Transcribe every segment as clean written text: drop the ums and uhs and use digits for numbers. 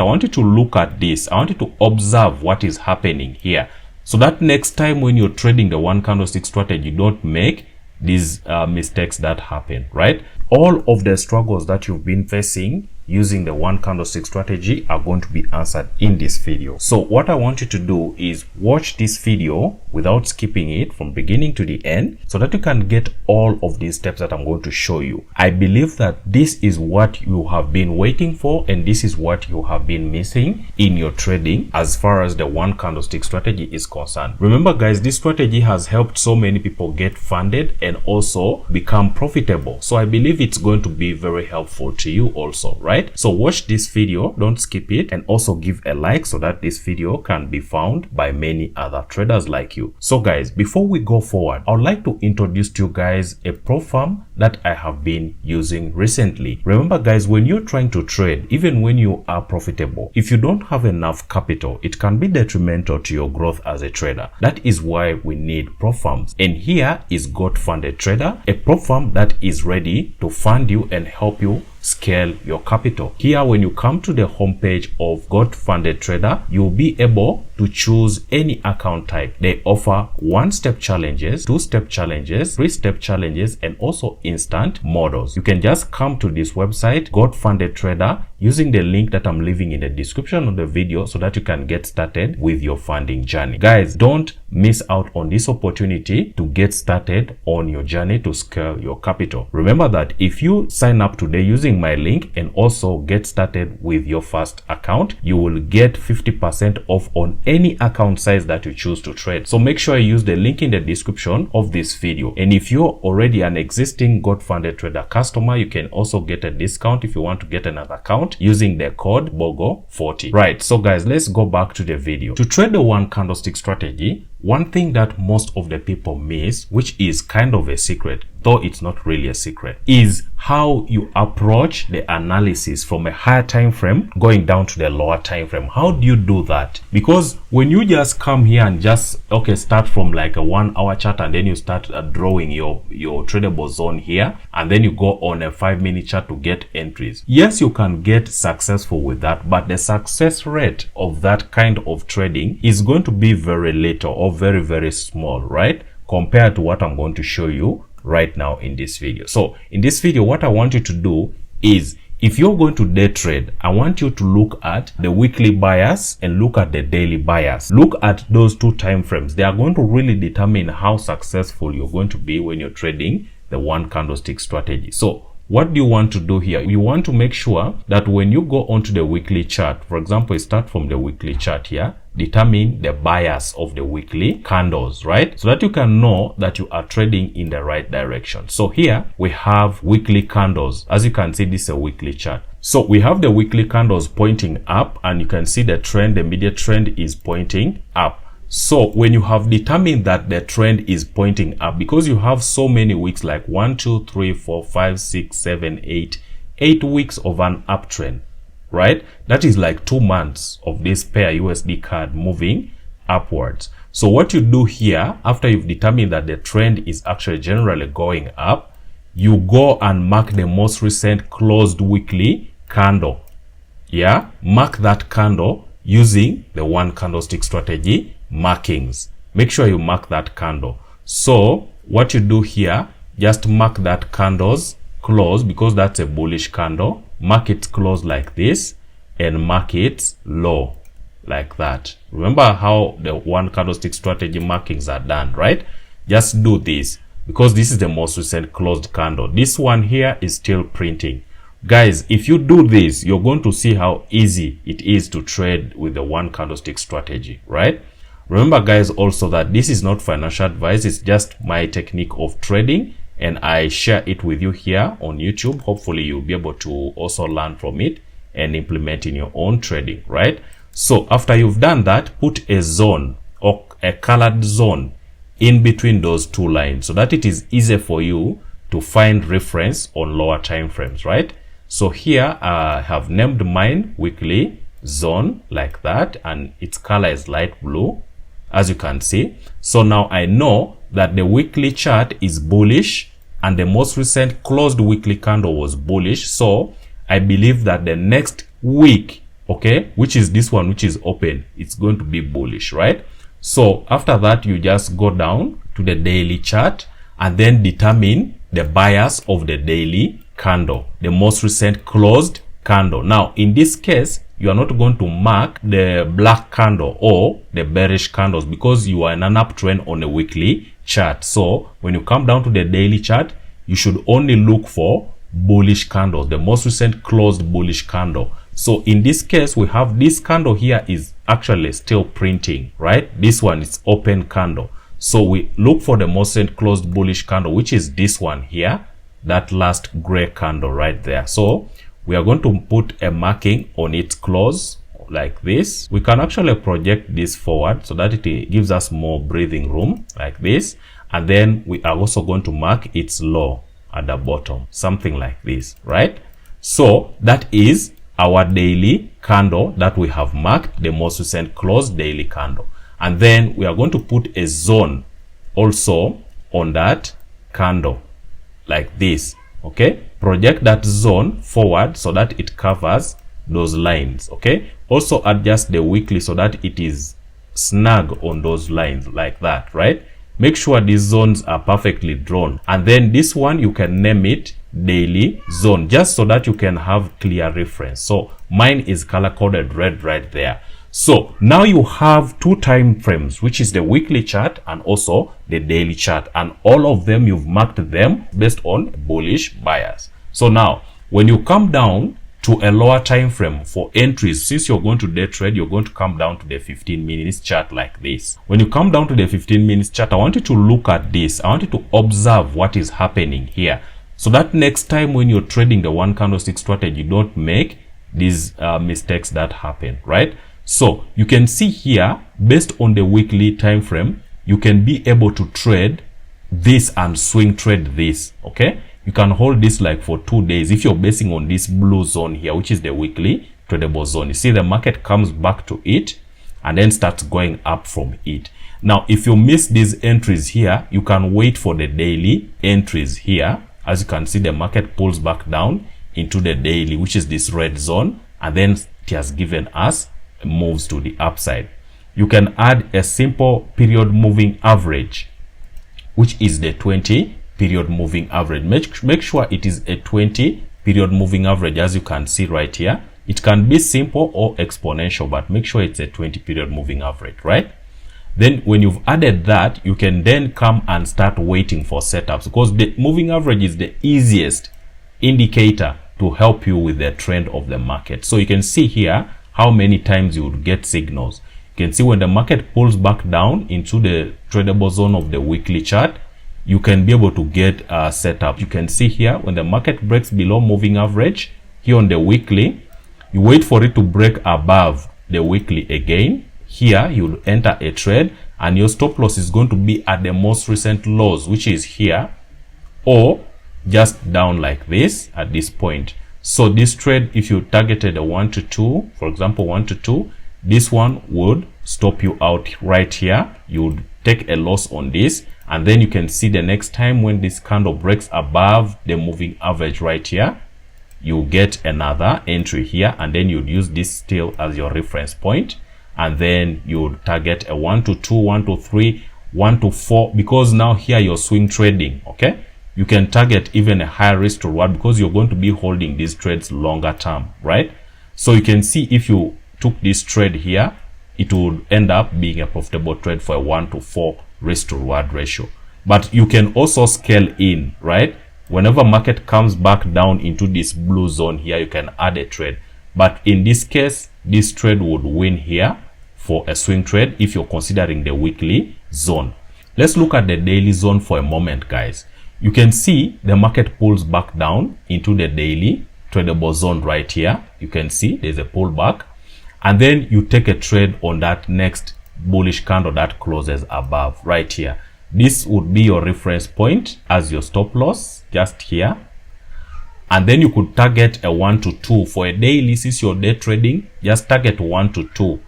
I want you to look at this. I want you to observe what is happening here, so that next time when you're trading the one candlestick strategy, you don't make these mistakes that happen, right? All of the struggles that you've been facing using the one candlestick strategy are going to be answered in this video. So what I want you to do is watch this video without skipping it from beginning to the end, so that you can get all of these steps that I'm going to show you. I believe that this is what you have been waiting for, and this is what you have been missing in your trading as far as the one candlestick strategy is concerned. Remember guys, this strategy has helped so many people get funded and also become profitable. So I believe it's going to be very helpful to you also, right? So watch this video, don't skip it, and also give a like so that this video can be found by many other traders like you. So guys, before we go forward, I would like to introduce to you guys a prop firm that I have been using recently. Remember guys, when you're trying to trade, even when you are profitable, if you don't have enough capital, it can be detrimental to your growth as a trader. That is why we need prop firms. And here is Got Funded Trader, a prop firm that is ready to fund you and help you scale your capital. Here, when you come to the homepage of Got Funded Trader, you'll be able to choose any account type. They offer 1-step challenges, 2-step challenges, 3-step challenges, and also instant models. You can just come to this website, Got Funded Trader, using the link that I'm leaving in the description of the video, so that you can get started with your funding journey. Guys, don't miss out on this opportunity to get started on your journey to scale your capital. Remember that if you sign up today using my link and also get started with your first account, you will get 50% off on any account size that you choose to trade. So make sure you use the link in the description of this video. And if you're already an existing Got Funded Trader customer, you can also get a discount if you want to get another account using the code BOGO40. Right, so guys, let's go back to the video. To trade the one candlestick strategy, one thing that most of the people miss, which is kind of a secret, though it's not really a secret, is how you approach the analysis from a higher time frame going down to the lower time frame. How do you do that? Because when you just come here and just start from like a 1-hour chart, and then you start drawing your tradable zone here, and then you go on a 5-minute chart to get entries. Yes, you can get successful with that, but the success rate of that kind of trading is going to be very little or very, very small, right? Compared to what I'm going to show you right now in this video. So in this video, what I want you to do is, if you're going to day trade, I want you to look at the weekly bias and look at the daily bias. Look at those two time frames. They are going to really determine how successful you're going to be when you're trading the one candlestick strategy. So what do you want to do here? You want to make sure that when you go onto the weekly chart, for example, you start from the weekly chart here, determine the bias of the weekly candles, right? So that you can know that you are trading in the right direction. So here we have weekly candles. As you can see, this is a weekly chart. So we have the weekly candles pointing up, and you can see the trend, the immediate trend is pointing up. So when you have determined that the trend is pointing up, because you have so many weeks, like 1, 2, 3, 4, 5, 6, 7, 8 weeks of an uptrend, right? That is like 2 months of this pair USD card moving upwards. So what you do here, after you've determined that the trend is actually generally going up, you go and mark the most recent closed weekly candle. Yeah, mark that candle using the one candlestick strategy markings. Make sure you mark that candle. So what you do here, just mark that candle's close, because that's a bullish candle. Mark it close like this, and mark it low like that. Remember how the one candlestick strategy markings are done, right? Just do this, because this is the most recent closed candle. This one here is still printing. Guys, if you do this, you're going to see how easy it is to trade with the one candlestick strategy, right? Remember guys, also that this is not financial advice, it's just my technique of trading, and I share it with you here on YouTube. Hopefully you'll be able to also learn from it and implement in your own trading, right? So after you've done that, put a zone or a colored zone in between those two lines, so that it is easier for you to find reference on lower time frames, right? So here I have named mine weekly zone like that, and its color is light blue, as you can see. So now I know that the weekly chart is bullish and the most recent closed weekly candle was bullish. So I believe that the next week okay, which is this one, which is open, it's going to be bullish, right? So after that, you just go down to the daily chart and then determine the bias of the daily candle, the most recent closed candle. Now, in this case, you are not going to mark the black candle or the bearish candles because you are in an uptrend on a weekly chart. So when you come down to the daily chart, you should only look for bullish candles, the most recent closed bullish candle. So in this case, we have this candle here is actually still printing, right? This one is open candle. So we look for the most recent closed bullish candle, which is this one here, that last gray candle right there. So we are going to put a marking on its close like this. We can actually project this forward so that it gives us more breathing room like this. And then we are also going to mark its low at the bottom, something like this, right? So that is our daily candle that we have marked, the most recent closed daily candle. And then we are going to put a zone also on that candle like this, okay? Project that zone forward so that it covers those lines, okay? Also adjust the weekly so that it is snug on those lines like that, right? Make sure these zones are perfectly drawn. And then this one, you can name it daily zone, just so that you can have clear reference. So mine is color coded red right there. So now you have two time frames, which is the weekly chart and also the daily chart, and all of them you've marked them based on bullish bias. So now when you come down to a lower time frame for entries, since you're going to day trade, you're going to come down to the 15 minutes chart like this. When you come down to the 15 minutes chart, I want you to look at this. I want you to observe what is happening here, so that next time when you're trading the one candlestick strategy, you don't make these mistakes that happen, right? So you can see here, based on the weekly time frame, you can be able to trade this and swing trade this, okay? You can hold this like for 2 days if you're basing on this blue zone here, which is the weekly tradable zone. You see the market comes back to it and then starts going up from it. Now, if you miss these entries here, you can wait for the daily entries here. As you can see, the market pulls back down into the daily, which is this red zone, and then it has given us moves to the upside. You can add a simple period moving average, which is the 20 period moving average. Make sure it is a 20 period moving average, as you can see right here. It can be simple or exponential, but make sure it's a 20 period moving average, right? Then when you've added that, you can then come and start waiting for setups, because the moving average is the easiest indicator to help you with the trend of the market. So you can see here how many times you would get signals. You can see when the market pulls back down into the tradable zone of the weekly chart, you can be able to get a setup. You can see here when the market breaks below moving average here on the weekly, you wait for it to break above the weekly again. Here you'll enter a trade and your stop loss is going to be at the most recent lows, which is here or just down like this at this point. So this trade, if you targeted a 1 to 2, for example 1 to 2, this one would stop you out right here. You would take a loss on this, and then you can see the next time when this candle breaks above the moving average right here, you get another entry here, and then you'd use this still as your reference point, and then you would target a 1 to 2, 1 to 3, 1 to 4, because now here you're swing trading, okay? You can target even a higher risk to reward because you're going to be holding these trades longer term, right? So you can see if you took this trade here, it would end up being a profitable trade for a 1 to 4 risk to reward ratio. But you can also scale in, right? Whenever market comes back down into this blue zone here, you can add a trade. But in this case, this trade would win here for a swing trade if you're considering the weekly zone. Let's look at the daily zone for a moment, guys. You can see the market pulls back down into the daily tradable zone right here. You can see there's a pullback, and then you take a trade on that next bullish candle that closes above right here. This would be your reference point as your stop loss just here, and then you could target a 1 to 2 for a daily. Since you're day trading, just target 1 to 2.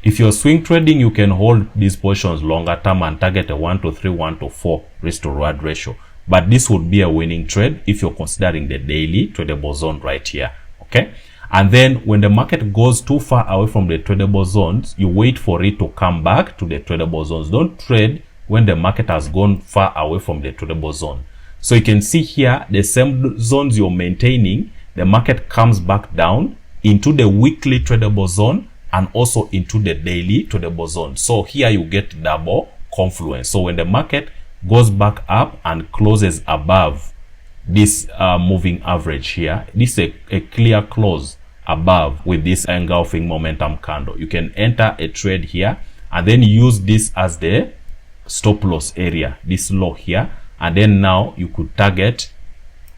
If you're swing trading, you can hold these positions longer term and target a 1 to 3, 1 to 4 risk to reward ratio. But this would be a winning trade if you're considering the daily tradable zone right here, okay? And then when the market goes too far away from the tradable zones, you wait for it to come back to the tradable zones. Don't trade when the market has gone far away from the tradable zone. So you can see here, the same zones you're maintaining, the market comes back down into the weekly tradable zone and also into the daily tradable zone. So here you get double confluence. So when the market goes back up and closes above this moving average here, this is a clear close above with this engulfing momentum candle. You can enter a trade here and then use this as the stop loss area, this low here, and then now you could target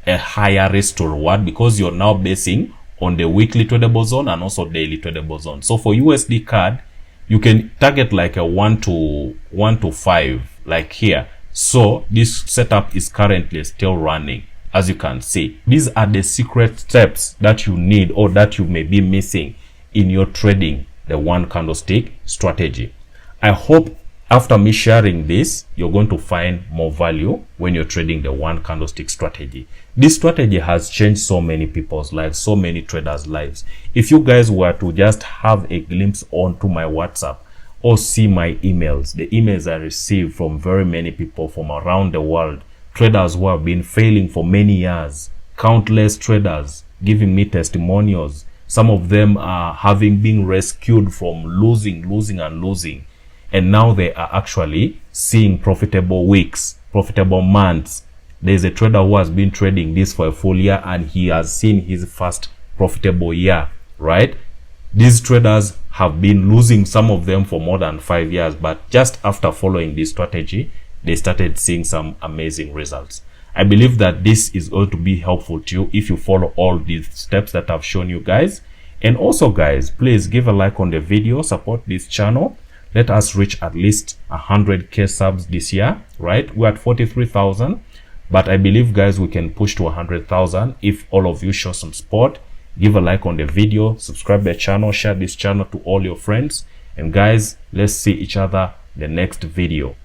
a higher risk to reward because you're now basing on the weekly tradable zone and also daily tradable zone. So for USD CAD, you can target like a 1 to 5 like here. So this setup is currently still running. As you can see, these are the secret steps that you need or that you may be missing in your trading the one candlestick strategy. I hope after me sharing this, you're going to find more value when you're trading the one candlestick strategy. This strategy has changed so many people's lives, so many traders' lives. If you guys were to just have a glimpse onto my WhatsApp or see my emails, the emails I receive from very many people from around the world, traders who have been failing for many years, countless traders giving me testimonials. Some of them are having been rescued from losing. And now they are actually seeing profitable weeks, profitable months. There's a trader who has been trading this for a full year and he has seen his first profitable year, right? These traders have been losing, some of them for more than 5 years, but just after following this strategy, they started seeing some amazing results. I believe that this is going to be helpful to you if you follow all these steps that I've shown you guys. And also guys, please give a like on the video, support this channel. Let us reach at least 100k subs this year, right? We're at 43,000, but I believe guys we can push to 100,000 if all of you show some support. Give a like on the video, subscribe the channel, share this channel to all your friends, and guys, let's see each other in the next video.